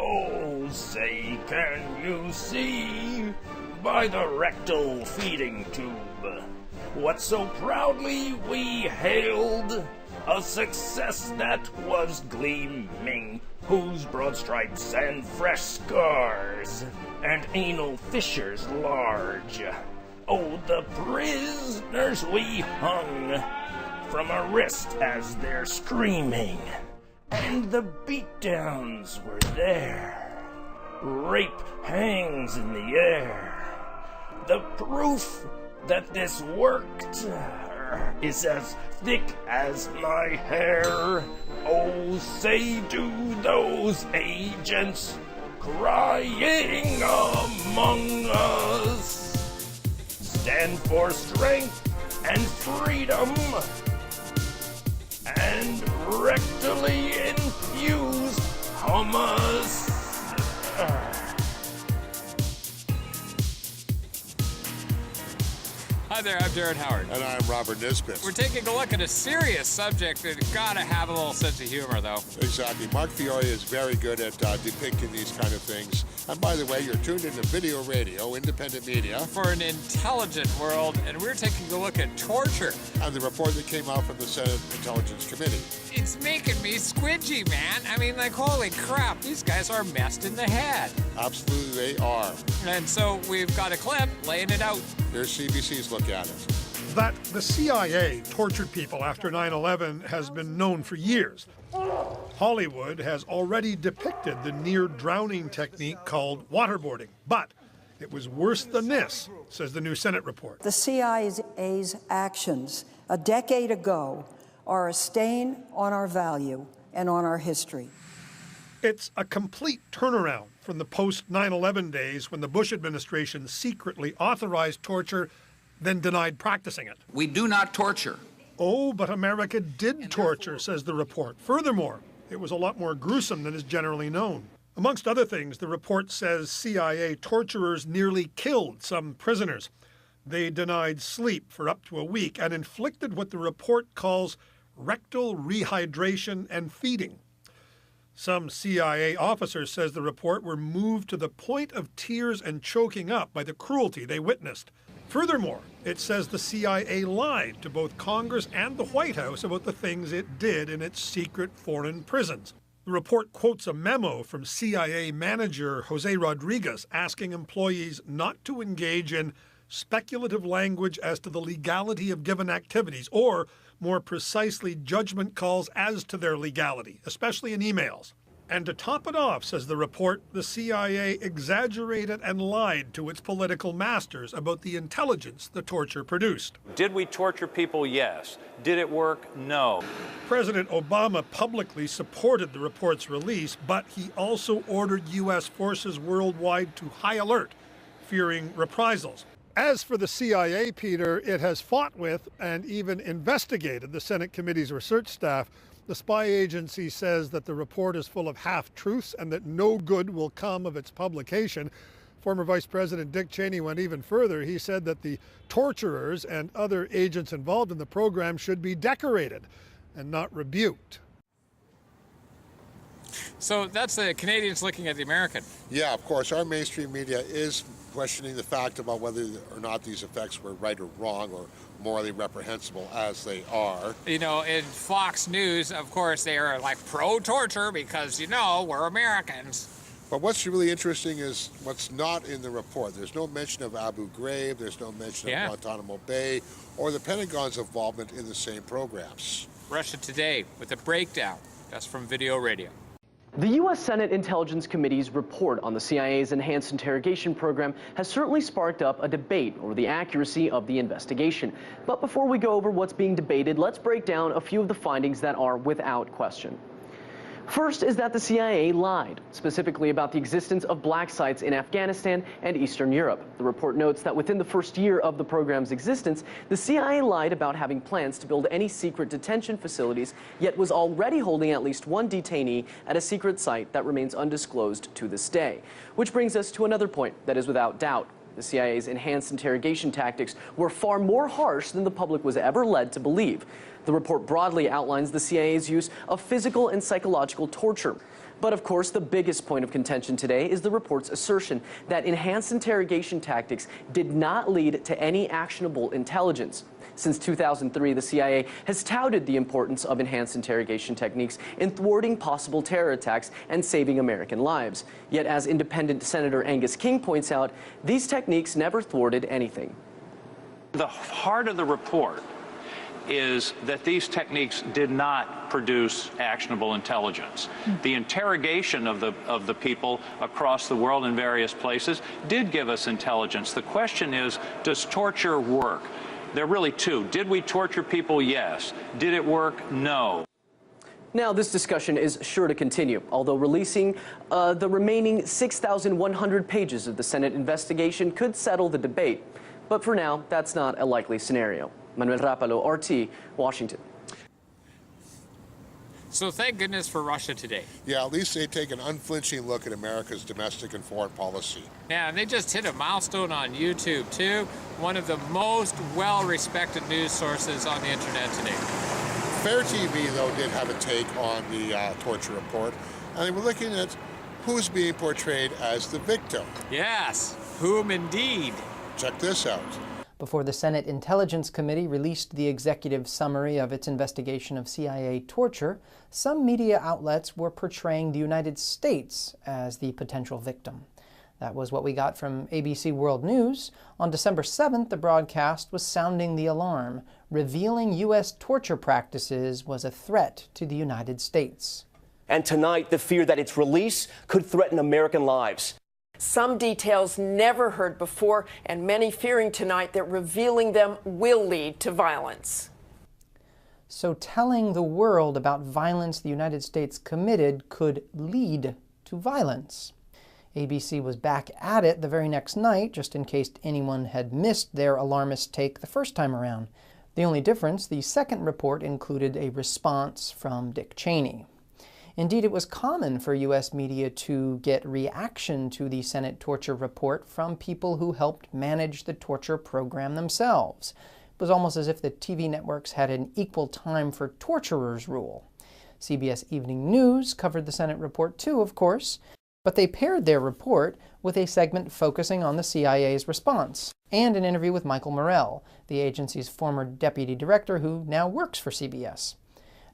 Oh, say, can you see by the rectal feeding tube what so proudly we hailed? A success that was gleaming, whose broad stripes and fresh scars and anal fissures large. Oh, the prisoners we hung from a wrist as they're screaming, and the beatdowns were there. Rape hangs in the air. The proof that this worked is as thick as my hair. Oh, say do those agents crying among us stand for strength and freedom and rectally infuse hummus? Hi there, I'm Jared Howard. And I'm Robert Nisbet. We're taking a look at a serious subject that's gotta have a little sense of humor, though. Exactly. Mark Fiore is very good at depicting these kind of things. And by the way, you're tuned into Video Radio, independent media. For an intelligent world, and we're taking a look at torture. And the report that came out from the Senate Intelligence Committee. It's making me squidgy, man. I mean, like, holy crap, these guys are messed in the head. Absolutely, they are. And so we've got a clip laying it out. Here's CBC's look at it. That the CIA tortured people after 9/11 has been known for years. Hollywood has already depicted the near-drowning technique called waterboarding. But it was worse than this, says the new Senate report. The CIA's actions a decade ago are a stain on our value and on our history. It's a complete turnaround from the post-9/11 days when the Bush administration secretly authorized torture, then denied practicing it. We do not torture. Oh, but America did torture, says the report. Furthermore, it was a lot more gruesome than is generally known. Amongst other things, the report says CIA torturers nearly killed some prisoners. They denied sleep for up to a week and inflicted what the report calls rectal rehydration and feeding. Some CIA officers, says the report, were moved to the point of tears and choking up by the cruelty they witnessed. Furthermore, it says the CIA lied to both Congress and the White House about the things it did in its secret foreign prisons. The report quotes a memo from CIA manager Jose Rodriguez asking employees not to engage in speculative language as to the legality of given activities, or more precisely, judgment calls as to their legality, especially in emails. And to top it off, says the report, the CIA exaggerated and lied to its political masters about the intelligence the torture produced. Did we torture people? Yes. Did it work? No. President Obama publicly supported the report's release, but he also ordered U.S. forces worldwide to high alert, fearing reprisals. As for the CIA, Peter, it has fought with and even investigated the Senate committee's research staff. The spy agency says that the report is full of half-truths and that no good will come of its publication. Former Vice President Dick Cheney went even further. He said that the torturers and other agents involved in the program should be decorated and not rebuked. So that's the Canadians looking at the American. Yeah, of course, our mainstream media is questioning the fact about whether or not these effects were right or wrong or morally reprehensible, as they are. You know, in Fox News, of course, they are like pro-torture because, you know, we're Americans. But what's really interesting is what's not in the report. There's no mention of Abu Ghraib, there's no mention of Guantanamo Bay, or the Pentagon's involvement in the same programs. Russia Today with a breakdown. That's from Video Radio. The U.S. Senate Intelligence Committee's report on the CIA's enhanced interrogation program has certainly sparked up a debate over the accuracy of the investigation. But before we go over what's being debated, let's break down a few of the findings that are without question. First is that the CIA lied, specifically about the existence of black sites in Afghanistan and Eastern Europe. The report notes that within the first year of the program's existence, the CIA lied about having plans to build any secret detention facilities, yet was already holding at least one detainee at a secret site that remains undisclosed to this day. Which brings us to another point that is without doubt. The CIA's enhanced interrogation tactics were far more harsh than the public was ever led to believe. The report broadly outlines the CIA's use of physical and psychological torture. But of course, the biggest point of contention today is the report's assertion that enhanced interrogation tactics did not lead to any actionable intelligence. Since 2003, the CIA has touted the importance of enhanced interrogation techniques in thwarting possible terror attacks and saving American lives. Yet, as independent Senator Angus King points out, these techniques never thwarted anything. The heart of the report is that these techniques did not produce actionable intelligence. The interrogation of the people across the world in various places did give us intelligence. The question is, does torture work? There are really two. Did we torture people? Yes. Did it work? No. Now, this discussion is sure to continue, although releasing the remaining 6,100 pages of the Senate investigation could settle the debate. But for now, that's not a likely scenario. Manuel Rapalo, RT, Washington. So thank goodness for Russia today. Yeah, at least they take an unflinching look at America's domestic and foreign policy. Yeah, and they just hit a milestone on YouTube, too. One of the most well-respected news sources on the internet today. Fair TV, though, did have a take on the torture report, and they were looking at who's being portrayed as the victim. Yes, whom indeed. Check this out. Before the Senate Intelligence Committee released the executive summary of its investigation of CIA torture, some media outlets were portraying the United States as the potential victim. That was what we got from ABC World News. On December 7th, the broadcast was sounding the alarm, revealing U.S. torture practices was a threat to the United States. And tonight, the fear that its release could threaten American lives. Some details never heard before, and many fearing tonight that revealing them will lead to violence. So telling the world about violence the United States committed could lead to violence. ABC was back at it the very next night, just in case anyone had missed their alarmist take the first time around. The only difference, the second report included a response from Dick Cheney. Indeed, it was common for U.S. media to get reaction to the Senate torture report from people who helped manage the torture program themselves. It was almost as if the TV networks had an equal time for torturers rule. CBS Evening News covered the Senate report too, of course, but they paired their report with a segment focusing on the CIA's response, and an interview with Michael Morell, the agency's former deputy director who now works for CBS.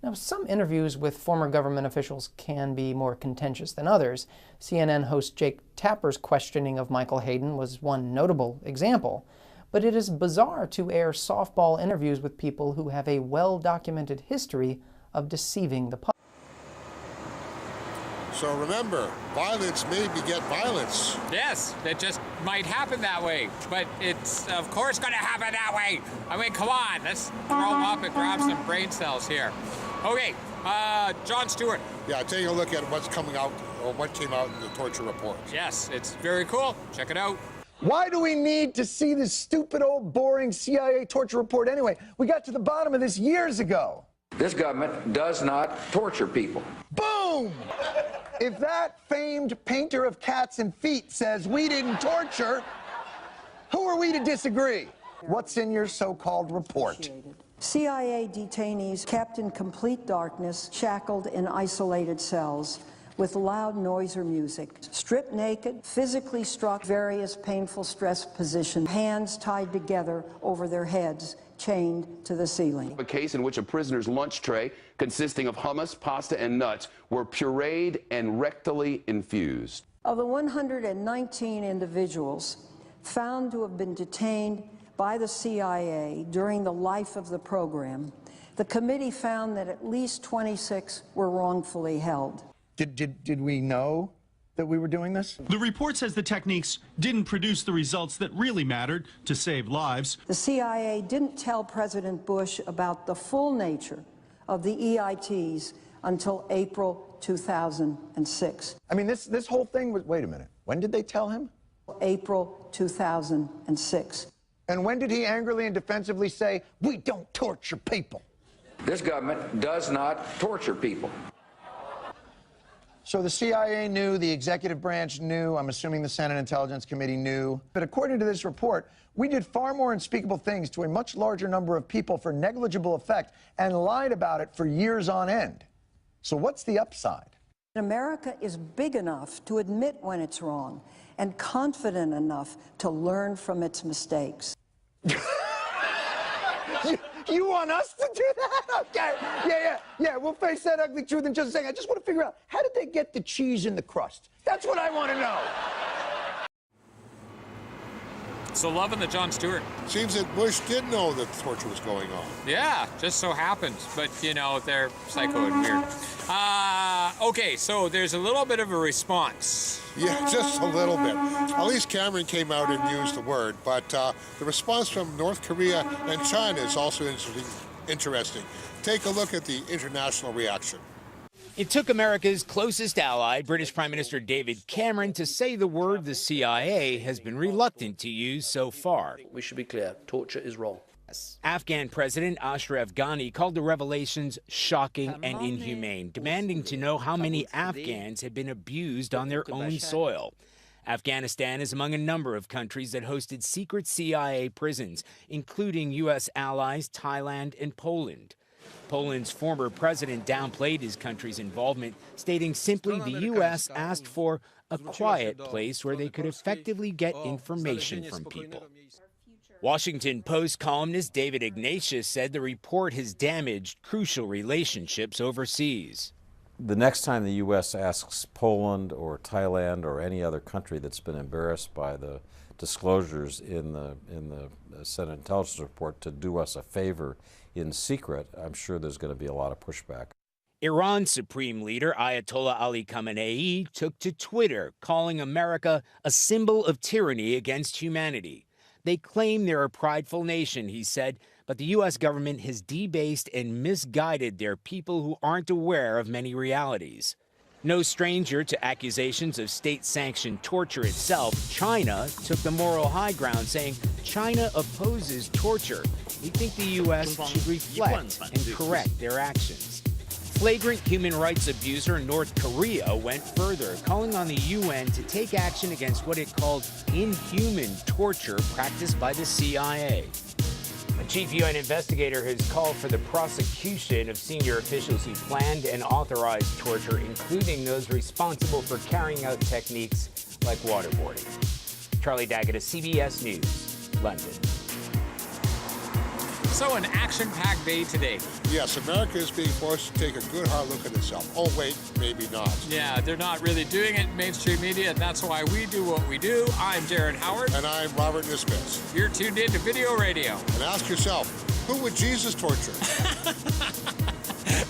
Now, some interviews with former government officials can be more contentious than others. CNN host Jake Tapper's questioning of Michael Hayden was one notable example. But it is bizarre to air softball interviews with people who have a well-documented history of deceiving the public. So remember, violence may beget violence. Yes, it just might happen that way. But it's, of course, going to happen that way. I mean, come on, let's throw up and grab some brain cells here. Okay, Jon Stewart. Yeah, taking a look at what's coming out, or what came out in the torture report. Yes, it's very cool. Check it out. Why do we need to see this stupid, old, boring CIA torture report anyway? We got to the bottom of this years ago. This government does not torture people. Boom! If that famed painter of cats and feet says we didn't torture, who are we to disagree? What's in your so-called report? CIA detainees kept in complete darkness, shackled in isolated cells, with loud noise or music, stripped naked, physically struck, various painful stress positions, hands tied together over their heads, chained to the ceiling. A case in which a prisoner's lunch tray consisting of hummus, pasta, and nuts were pureed and rectally infused. Of the 119 individuals found to have been detained by the CIA during the life of the program, the committee found that at least 26 were wrongfully held. Did we know that we were doing this? The report says the techniques didn't produce the results that really mattered to save lives. The CIA didn't tell President Bush about the full nature of the EITs until April 2006. I mean, this whole thing was, wait a minute, when did they tell him? April 2006. And when did he angrily and defensively say, we don't torture people? This government does not torture people. So the CIA knew, the executive branch knew, I'm assuming the Senate Intelligence Committee knew. But according to this report, we did far more unspeakable things to a much larger number of people for negligible effect and lied about it for years on end. So what's the upside? America is big enough to admit when it's wrong and confident enough to learn from its mistakes. You want us to do that? Okay. Yeah. We'll face that ugly truth in just a second. I just want to figure out, how did they get the cheese in the crust? That's what I want to know. So loving the Jon Stewart. Seems that Bush did know that torture was going on. Yeah, just so happens. But, you know, they're psycho and weird. Okay, so there's a little bit of a response. Yeah, just a little bit. At least Cameron came out and used the word. But the response from North Korea and China is also interesting. Take a look at the international reaction. It took America's closest ally, British Prime Minister David Cameron, to say the word the CIA has been reluctant to use so far. We should be clear, torture is wrong. Afghan President Ashraf Ghani called the revelations shocking and inhumane, demanding to know how many Afghans had been abused on their own soil. Afghanistan is among a number of countries that hosted secret CIA prisons, including U.S. allies Thailand and Poland. Poland's former president downplayed his country's involvement, stating simply the U.S. asked for a quiet place where they could effectively get information from people. Washington Post columnist David Ignatius said the report has damaged crucial relationships overseas. The next time the U.S. asks Poland or Thailand or any other country that's been embarrassed by the disclosures in the Senate Intelligence Report to do us a favor in secret, I'm sure there's going to be a lot of pushback. Iran's supreme leader, Ayatollah Ali Khamenei, took to Twitter, calling America a symbol of tyranny against humanity. They claim they're a prideful nation, he said, but the U.S. government has debased and misguided their people who aren't aware of many realities. No stranger to accusations of state-sanctioned torture itself, China took the moral high ground, saying China opposes torture. We think the U.S. should reflect and correct their actions. Flagrant human rights abuser North Korea went further, calling on the UN to take action against what it called inhuman torture practiced by the CIA. A chief UN investigator has called for the prosecution of senior officials who planned and authorized torture, including those responsible for carrying out techniques like waterboarding. Charlie Daggett of CBS News, London. So an action-packed day today. Yes, America is being forced to take a good hard look at itself. Oh, wait, maybe not. Yeah, they're not really doing it in mainstream media, and that's why we do what we do. I'm Jared Howard. And I'm Robert Nisbet. You're tuned in to Video Radio. And ask yourself, who would Jesus torture?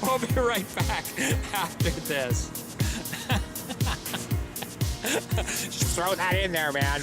We'll be right back after this. Just throw that in there, man.